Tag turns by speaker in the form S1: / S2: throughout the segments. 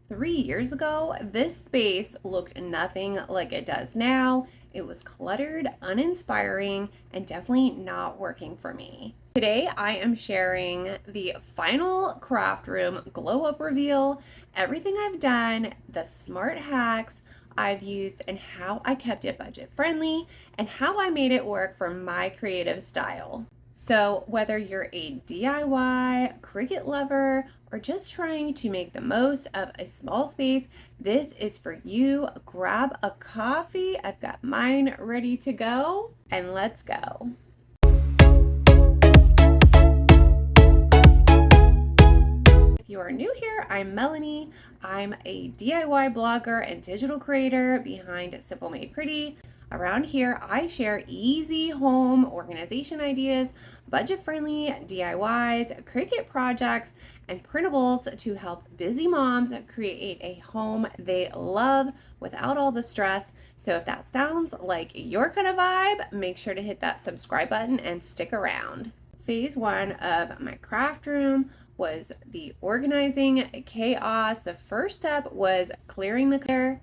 S1: 3 years ago, this space looked nothing like it does now. It was cluttered, uninspiring, and definitely not working for me. Today, I am sharing the final craft room glow up reveal, everything I've done, the smart hacks I've used, and how I kept it budget friendly, and how I made it work for my creative style. So whether you're a DIY, Cricut lover, or just trying to make the most of a small space, this is for you. Grab a coffee. I've got mine ready to go, and let's go. If you are new here, I'm Melanie. I'm a DIY blogger and digital creator behind Simple Made Pretty. Around here, I share easy home organization ideas, budget-friendly DIYs, Cricut projects, and printables to help busy moms create a home they love without all the stress. So if that sounds like your kind of vibe, make sure to hit that subscribe button and stick around. Phase one of my craft room was the organizing chaos. The first step was clearing the clutter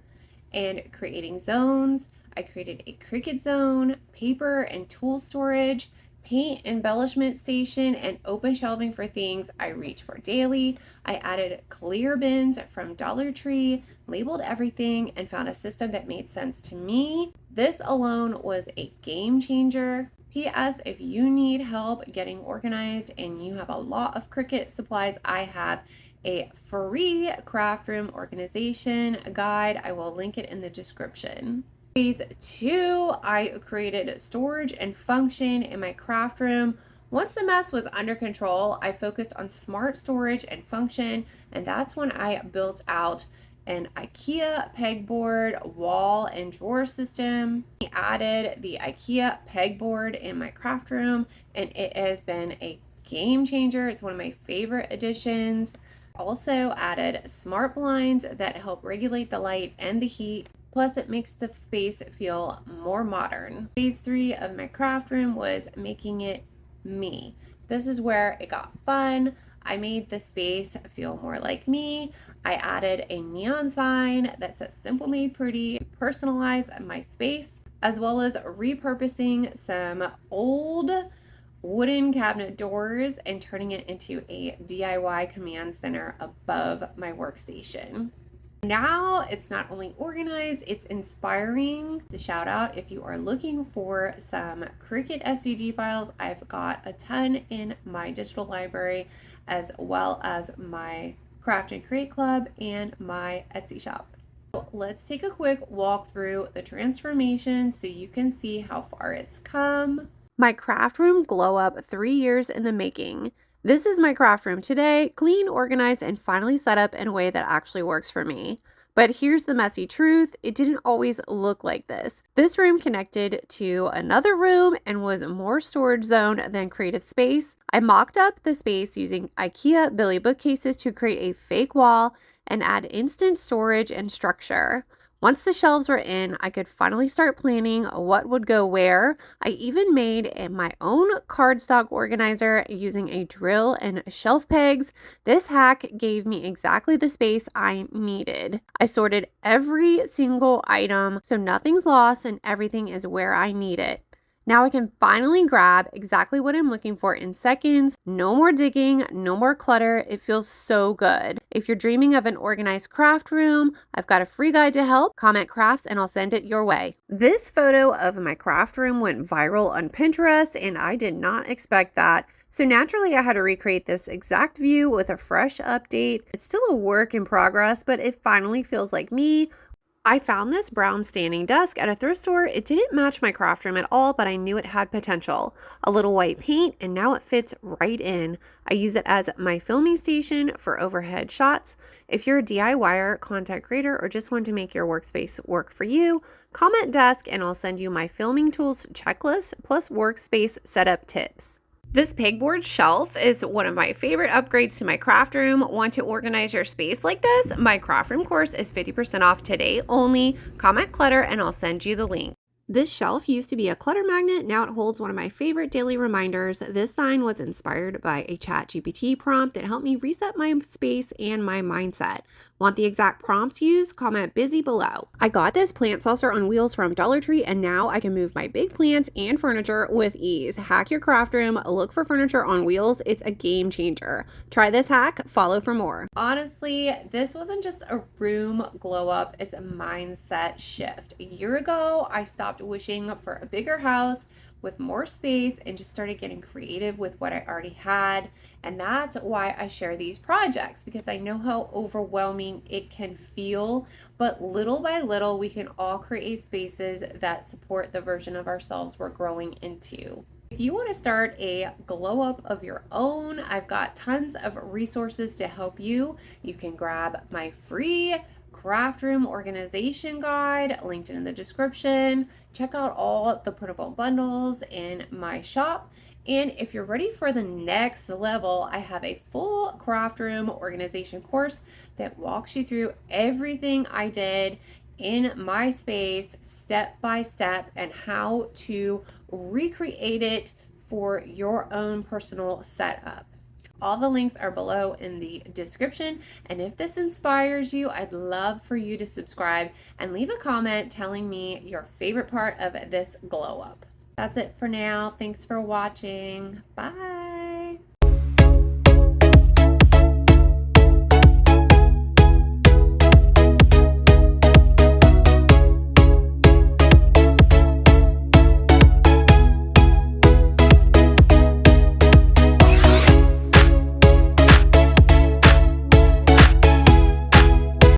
S1: and creating zones. I created a Cricut zone, paper and tool storage, paint embellishment station, and open shelving for things I reach for daily. I added clear bins from Dollar Tree, labeled everything, and found a system that made sense to me. This alone was a game changer. P.S. If you need help getting organized and you have a lot of Cricut supplies, I have a free craft room organization guide. I will link it in the description. Phase two, I created storage and function in my craft room. Once the mess was under control, I focused on smart storage and function, and that's when I built out an IKEA pegboard wall and drawer system. I added the IKEA pegboard in my craft room, and it has been a game changer. It's one of my favorite additions. Also added smart blinds that help regulate the light and the heat. Plus, it makes the space feel more modern. Phase three of my craft room was making it me. This is where it got fun. I made the space feel more like me. I added a neon sign that says Simple Made Pretty to personalize my space, as well as repurposing some old wooden cabinet doors and turning it into a DIY command center above my workstation. Now it's not only organized, it's inspiring. To shout out, if you are looking for some Cricut SVG files, I've got a ton in my digital library, as well as my Craft and Create Club and my Etsy shop. So let's take a quick walk through the transformation so you can see how far it's come. My craft room glow up 3 years in the making. This is my craft room today, clean, organized, and finally set up in a way that actually works for me. But here's the messy truth, it didn't always look like this. This room connected to another room and was more storage zone than creative space. I mocked up the space using IKEA Billy bookcases to create a fake wall and add instant storage and structure. Once the shelves were in, I could finally start planning what would go where. I even made my own cardstock organizer using a drill and shelf pegs. This hack gave me exactly the space I needed. I sorted every single item so nothing's lost and everything is where I need it. Now I can finally grab exactly what I'm looking for in seconds. No more digging, no more clutter. It feels so good. If you're dreaming of an organized craft room, I've got a free guide to help. Comment crafts and I'll send it your way. This photo of my craft room went viral on Pinterest and I did not expect that. So naturally I had to recreate this exact view with a fresh update. It's still a work in progress, but it finally feels like me. I found this brown standing desk at a thrift store. It didn't match my craft room at all, but I knew it had potential. A little white paint, and now it fits right in. I use it as my filming station for overhead shots. If you're a DIYer, content creator, or just want to make your workspace work for you, comment desk and I'll send you my filming tools checklist plus workspace setup tips. This pegboard shelf is one of my favorite upgrades to my craft room. Want to organize your space like this? My craft room course is 50% off today only. Comment clutter and I'll send you the link.
S2: This shelf used to be a clutter magnet. Now it holds one of my favorite daily reminders. This sign was inspired by a ChatGPT prompt that helped me reset my space and my mindset. Want the exact prompts used? Comment busy below. I got this plant saucer on wheels from Dollar Tree, and now I can move my big plants and furniture with ease. Hack your craft room. Look for furniture on wheels. It's a game changer. Try this hack. Follow for more.
S1: Honestly, this wasn't just a room glow up, it's a mindset shift. A year ago, I stopped wishing for a bigger house with more space and just started getting creative with what I already had. And that's why I share these projects, because I know how overwhelming it can feel. But little by little, we can all create spaces that support the version of ourselves we're growing into. If you want to start a glow up of your own, I've got tons of resources to help you. You can grab my free craft room organization guide linked in the description. Check out all the printable bundles in my shop. And if you're ready for the next level, I have a full craft room organization course that walks you through everything I did in my space step by step and how to recreate it for your own personal setup. All the links are below in the description. And if this inspires you, I'd love for you to subscribe and leave a comment telling me your favorite part of this glow up. That's it for now. Thanks for watching. Bye.